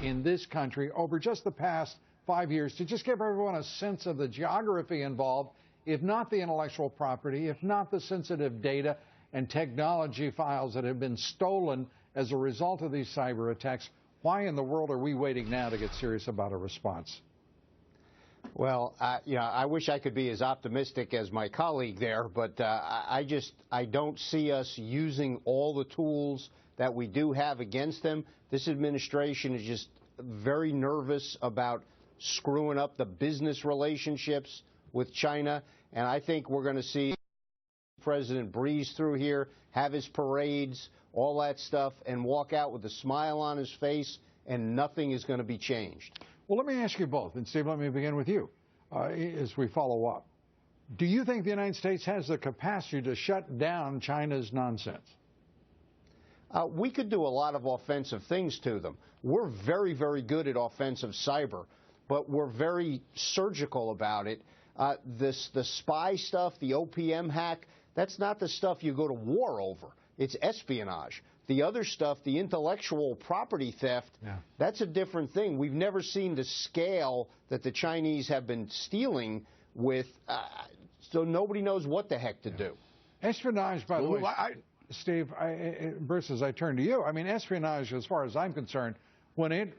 in this country over just the past 5 years to just give everyone a sense of the geography involved, if not the intellectual property, if not the sensitive data and technology files that have been stolen as a result of these cyber attacks. Why in the world are we waiting now to get serious about a response? Well, I wish I could be as optimistic as my colleague there, but I don't see us using all the tools that we do have against them. This administration is just very nervous about screwing up the business relationships with China, and I think we're going to see the president breeze through here, have his parades, all that stuff, and walk out with a smile on his face, and nothing is going to be changed. Well, let me ask you both, and Steve, let me begin with you as we follow up. Do you think the United States has the capacity to shut down China's nonsense? We could do a lot of offensive things to them. We're very, very good at offensive cyber, but we're very surgical about it. The spy stuff, the OPM hack, that's not the stuff you go to war over. It's espionage. The other stuff, the intellectual property theft, that's a different thing. We've never seen the scale that the Chinese have been stealing with, so nobody knows what the heck to do. Espionage, by the way, Steve, Bruce, as I turn to you, I mean, espionage, as far as I'm concerned, when it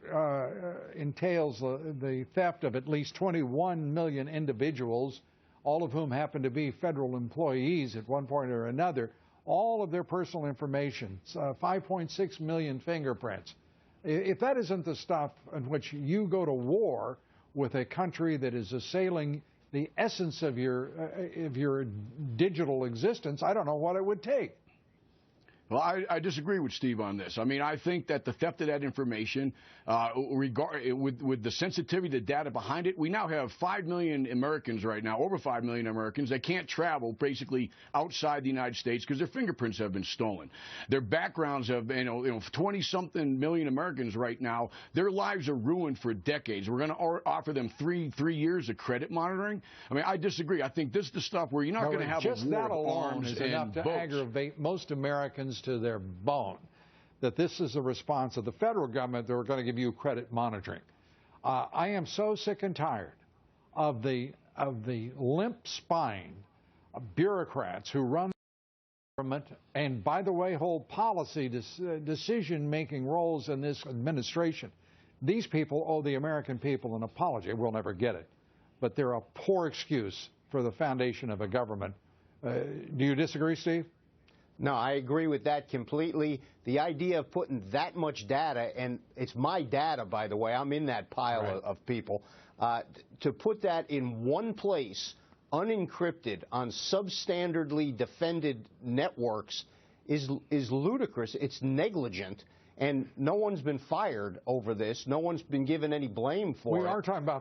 entails the theft of at least 21 million individuals, all of whom happen to be federal employees at one point or another, all of their personal information, 5.6 million fingerprints. If that isn't the stuff in which you go to war with a country that is assailing the essence of your digital existence, I don't know what it would take. Well, I disagree with Steve on this. I mean, I think that the theft of that information, with the sensitivity, the data behind it, we now have 5 million Americans right now, over 5 million Americans, that can't travel basically outside the United States because their fingerprints have been stolen. Their backgrounds have, 20-something million Americans right now, their lives are ruined for decades. We're going to offer them three years of credit monitoring. I mean, I disagree. I think this is the stuff where you're not going to have just a war that of alone arms is and enough to boats. aggravate most Americans to their bone, that this is a response of the federal government that we're going to give you credit monitoring. I am so sick and tired of the limp spine of bureaucrats who run the government and, by the way, hold policy decision-making roles in this administration. These people owe the American people an apology. We'll never get it, but they're a poor excuse for the foundation of a government. Do you disagree, Steve? No, I agree with that completely. The idea of putting that much data, and it's my data, by the way, I'm in that pile of people, to put that in one place, unencrypted, on substandardly defended networks is ludicrous. It's negligent, and no one's been fired over this. No one's been given any blame for it. We are talking about